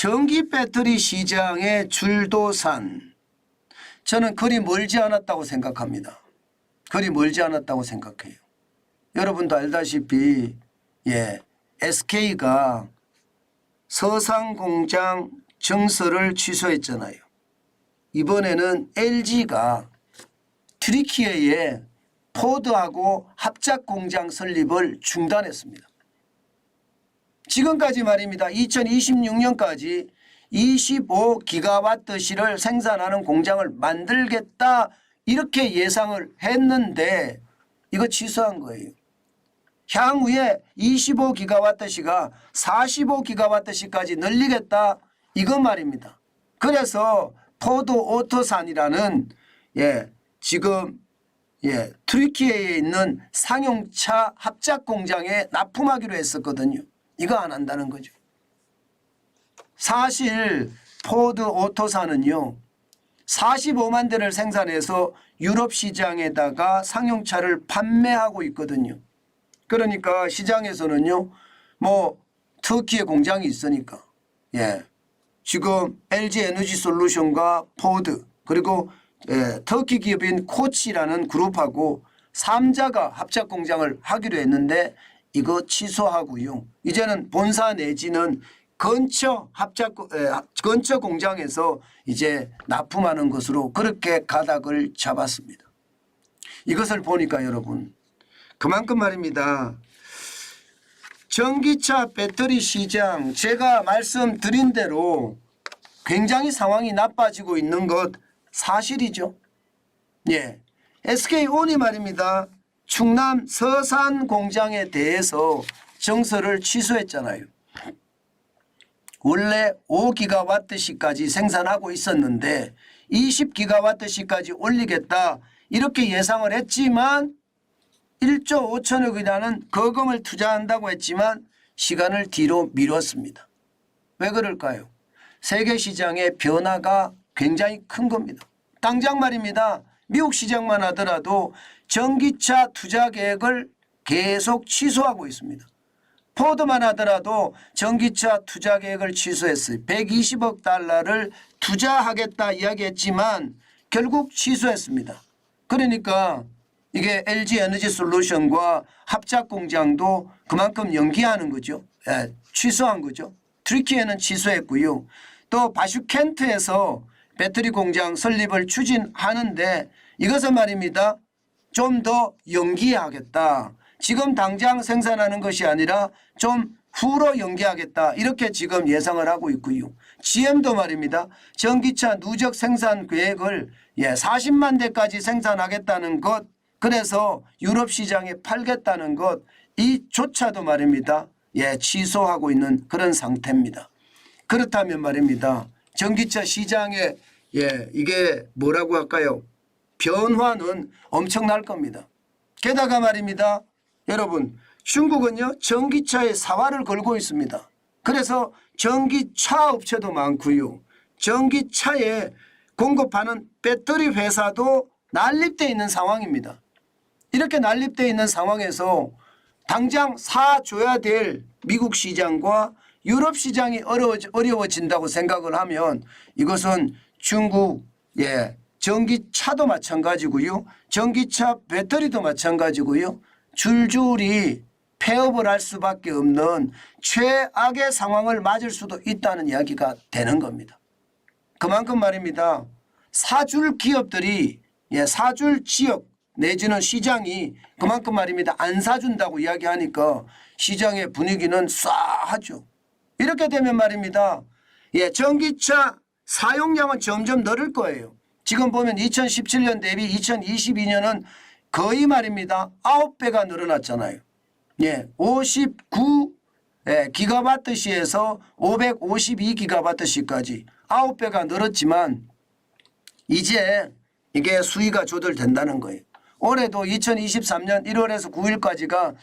전기 배터리 시장의 줄도산, 저는 그리 멀지 않았다고 생각합니다. 그리 멀지 않았다고 생각해요. 여러분도 알다시피 SK가 서산공장 증설을 취소했잖아요. 이번에는 LG가 튀르키예에 포드하고 합작공장 설립을 중단했습니다. 지금까지 말입니다. 2026년까지 25기가와트시를 생산하는 공장을 만들겠다 이렇게 예상을 했는데 이거 취소한 거예요. 향후에 25기가와트시가 45기가와트시까지 늘리겠다 이거 말입니다. 그래서 포드 오토산이라는 지금 튀르키예에 있는 상용차 합작 공장에 납품하기로 했었거든요. 이거 안 한다는 거죠. 사실 포드 오토산은요 45만 대를 생산해서 유럽 시장에다가 상용차를 판매하고 있거든요. 그러니까 시장에서는요 뭐 터키에 공장이 있으니까 지금 LG 에너지 솔루션과 포드 그리고 터키 기업인 코치라는 그룹하고 3자가 합작 공장을 하기로 했는데 이거 취소하고요. 이제는 본사 내지는 근처 공장에서 이제 납품하는 것으로 그렇게 가닥을 잡았습니다. 이것을 보니까 여러분 그만큼 말입니다. 전기차 배터리 시장 제가 말씀드린 대로 굉장히 상황이 나빠지고 있는 것 사실이죠. SK온이 말입니다. 충남 서산 공장에 대해서 증설을 취소했잖아요. 원래 5기가와트시까지 생산하고 있었는데 20기가와트시까지 올리겠다 이렇게 예상을 했지만 1조 5천억이라는 거금을 투자한다고 했지만 시간을 뒤로 미뤘습니다. 왜 그럴까요? 세계 시장의 변화가 굉장히 큰 겁니다. 당장 말입니다. 미국 시장만 하더라도 전기차 투자 계획을 계속 취소하고 있습니다. 포드만 하더라도 전기차 투자 계획을 취소했어요. 120억 달러를 투자하겠다 이야기했지만 결국 취소했습니다. 그러니까 이게 LG 에너지 솔루션과 합작 공장도 그만큼 연기하는 거죠. 취소한 거죠. 튀르키예는 취소했고요. 또 바슈켄트에서 배터리 공장 설립을 추진하는데 이것은 말입니다. 좀 더 연기하겠다. 지금 당장 생산하는 것이 아니라 좀 후로 연기하겠다. 이렇게 지금 예상을 하고 있고요. GM도 말입니다. 전기차 누적 생산 계획을 40만 대까지 생산하겠다는 것 그래서 유럽 시장에 팔겠다는 것 이조차도 말입니다. 취소하고 있는 그런 상태입니다. 그렇다면 말입니다. 전기차 시장에 이게 뭐라고 할까요? 변화는 엄청날 겁니다. 게다가 말입니다. 여러분 중국은요 전기차에 사활을 걸고 있습니다. 그래서 전기차 업체도 많고요. 전기차에 공급하는 배터리 회사도 난립되어 있는 상황입니다. 이렇게 난립되어 있는 상황에서 당장 사줘야 될 미국 시장과 유럽 시장이 어려워진다고 생각을 하면 이것은 중국 전기차도 마찬가지고요. 전기차 배터리도 마찬가지고요. 줄줄이 폐업을 할 수밖에 없는 최악의 상황을 맞을 수도 있다는 이야기가 되는 겁니다. 그만큼 말입니다. 사줄 기업들이 사줄 지역 내지는 시장이 그만큼 말입니다. 안 사준다고 이야기하니까 시장의 분위기는 싸하죠. 이렇게 되면 말입니다. 전기차 사용량은 점점 늘을 거예요. 지금 보면 2017년 대비 2022년은 거의 말입니다. 9배가 늘어났잖아요. 59 기가와트시에서 552기가와트시까지 9배가 늘었지만 이제 이게 수위가 조절된다는 거예요. 올해도 2023년 1월에서 9일까지가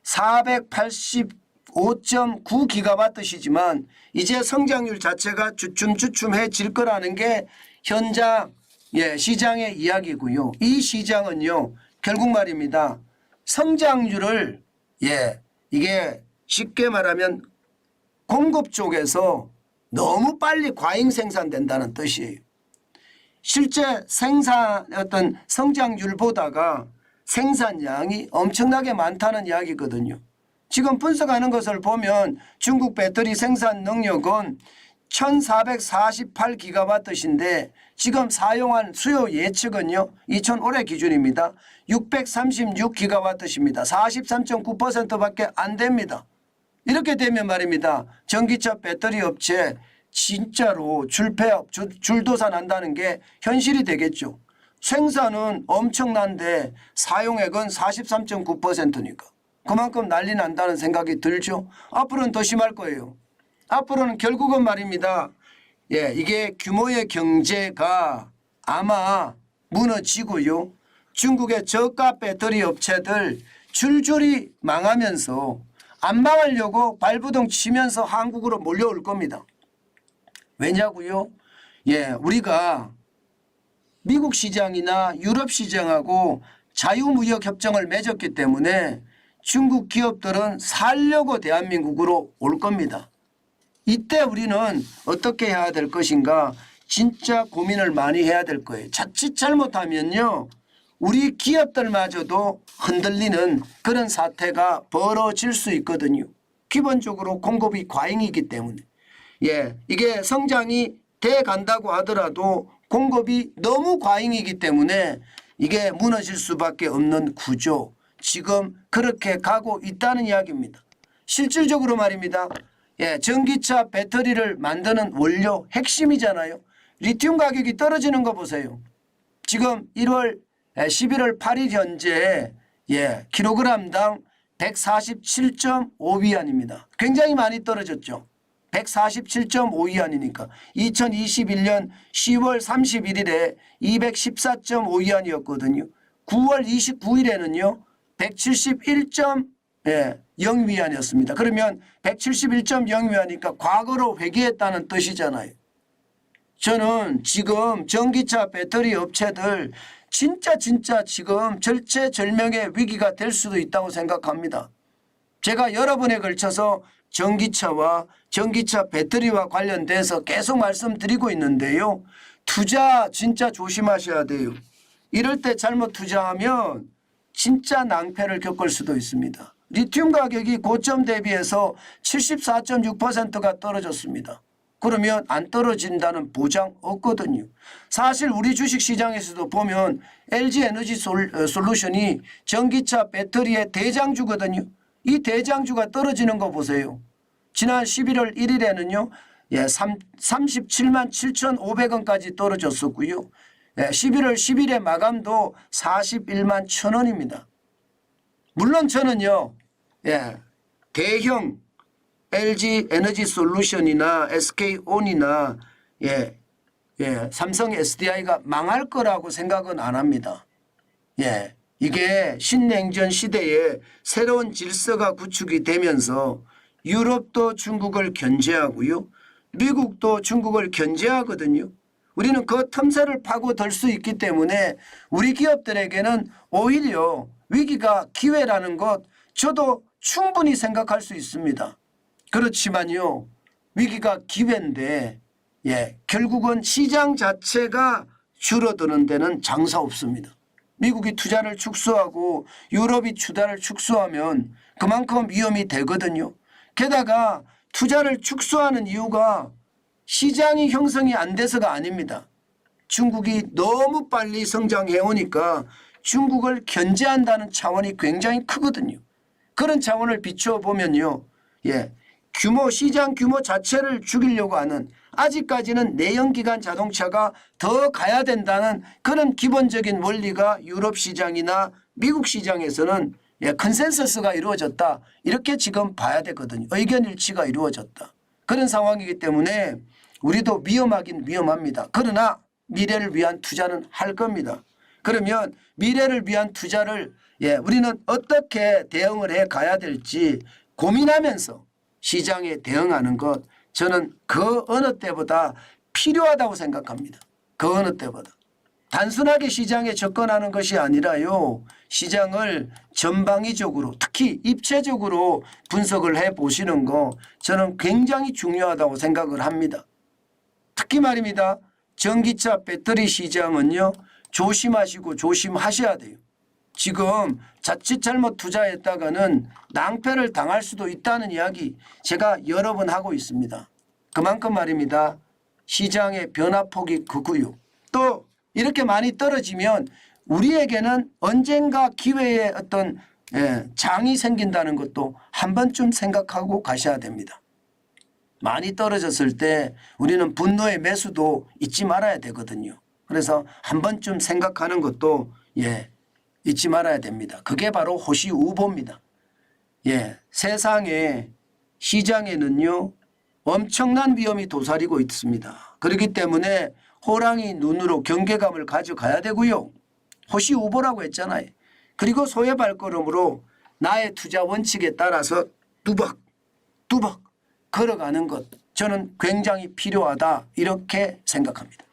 485.9기가와트시지만 이제 성장률 자체가 주춤주춤해질 거라는 게 현장 시장의 이야기고요. 이 시장은요. 결국 말입니다. 성장률을 이게 쉽게 말하면 공급 쪽에서 너무 빨리 과잉 생산된다는 뜻이에요. 실제 어떤 성장률보다가 생산량이 엄청나게 많다는 이야기거든요. 지금 분석하는 것을 보면 중국 배터리 생산 능력은 1448기가와트인데 지금 사용한 수요 예측은요. 2000올해 기준입니다. 636기가와트입니다. 43.9%밖에 안 됩니다. 이렇게 되면 말입니다. 전기차 배터리 업체 진짜로 줄도사 난다는 게 현실이 되겠죠. 생산은 엄청난데 사용액은 43.9%니까 그만큼 난리 난다는 생각이 들죠. 앞으로는 더 심할 거예요. 앞으로는 결국은 말입니다. 이게 규모의 경제가 아마 무너지고요. 중국의 저가 배터리 업체들 줄줄이 망하면서 안 망하려고 발부동 치면서 한국으로 몰려올 겁니다. 왜냐고요? 우리가 미국 시장이나 유럽 시장하고 자유무역 협정을 맺었기 때문에 중국 기업들은 살려고 대한민국으로 올 겁니다. 이때 우리는 어떻게 해야 될 것인가 진짜 고민을 많이 해야 될 거예요. 자칫 잘못하면요. 우리 기업들마저도 흔들리는 그런 사태가 벌어질 수 있거든요. 기본적으로 공급이 과잉이기 때문에. 이게 성장이 돼 간다고 하더라도 공급이 너무 과잉이기 때문에 이게 무너질 수밖에 없는 구조. 지금 그렇게 가고 있다는 이야기입니다. 실질적으로 말입니다. 전기차 배터리를 만드는 원료 핵심이잖아요. 리튬 가격이 떨어지는 거 보세요. 지금 11월 8일 현재 킬로그램당 147.5위안입니다. 굉장히 많이 떨어졌죠. 147.5위안이니까 2021년 10월 31일에 214.5위안이었거든요. 9월 29일에는요. 171.0위안이었습니다. 그러면 171.0위안이니까 과거로 회귀했다는 뜻이잖아요. 저는 지금 전기차 배터리 업체들 진짜 지금 절체절명의 위기가 될 수도 있다고 생각합니다. 제가 여러 번에 걸쳐서 전기차와 전기차 배터리와 관련돼서 계속 말씀드리고 있는데요. 투자 진짜 조심하셔야 돼요. 이럴 때 잘못 투자하면 진짜 낭패를 겪을 수도 있습니다. 리튬 가격이 고점 대비해서 74.6%가 떨어졌습니다. 그러면 안 떨어진다는 보장 없거든요. 사실 우리 주식시장에서도 보면 LG에너지 솔루션이 전기차 배터리의 대장주거든요. 이 대장주가 떨어지는 거 보세요. 지난 11월 1일에는요. 37만 7,500원까지 떨어졌었고요. 11월 10일에 마감도 41만 1,000원입니다. 물론 저는요. 대형 LG 에너지 솔루션이나 SK온이나 삼성 SDI가 망할 거라고 생각은 안 합니다. 이게 신냉전 시대에 새로운 질서가 구축이 되면서 유럽도 중국을 견제하고요. 미국도 중국을 견제하거든요. 우리는 그 틈새를 파고들 수 있기 때문에 우리 기업들에게는 오히려 위기가 기회라는 것 저도 충분히 생각할 수 있습니다. 그렇지만요. 위기가 기회인데 결국은 시장 자체가 줄어드는 데는 장사 없습니다. 미국이 투자를 축소하고 유럽이 투자를 축소하면 그만큼 위험이 되거든요. 게다가 투자를 축소하는 이유가 시장이 형성이 안 돼서가 아닙니다. 중국이 너무 빨리 성장해 오니까 중국을 견제한다는 차원이 굉장히 크거든요. 그런 차원을 비추어 보면요. 시장 규모 자체를 죽이려고 하는 아직까지는 내연기관 자동차가 더 가야 된다는 그런 기본적인 원리가 유럽 시장이나 미국 시장에서는 컨센서스가 이루어졌다. 이렇게 지금 봐야 되거든요. 의견 일치가 이루어졌다. 그런 상황이기 때문에 우리도 위험하긴 위험합니다. 그러나 미래를 위한 투자는 할 겁니다. 그러면 미래를 위한 투자를 우리는 어떻게 대응을 해 가야 될지 고민하면서 시장에 대응하는 것 저는 그 어느 때보다 필요하다고 생각합니다. 그 어느 때보다. 단순하게 시장에 접근하는 것이 아니라요. 시장을 전방위적으로 특히 입체적으로 분석을 해 보시는 거 저는 굉장히 중요하다고 생각을 합니다. 특히 말입니다. 전기차 배터리 시장은요. 조심하시고 조심하셔야 돼요. 지금 자칫 잘못 투자했다가는 낭패를 당할 수도 있다는 이야기 제가 여러 번 하고 있습니다. 그만큼 말입니다. 시장의 변화폭이 크고요. 또 이렇게 많이 떨어지면 우리에게는 언젠가 기회의 어떤 장이 생긴다는 것도 한 번쯤 생각하고 가셔야 됩니다. 많이 떨어졌을 때 우리는 분노의 매수도 잊지 말아야 되거든요. 그래서 한 번쯤 생각하는 것도 잊지 말아야 됩니다. 그게 바로 호시우보입니다. 세상에 시장에는요 엄청난 위험이 도사리고 있습니다. 그렇기 때문에 호랑이 눈으로 경계감을 가져가야 되고요. 호시우보라고 했잖아요. 그리고 소의 발걸음으로 나의 투자 원칙에 따라서 뚜벅뚜벅 걸어가는 것 저는 굉장히 필요하다 이렇게 생각합니다.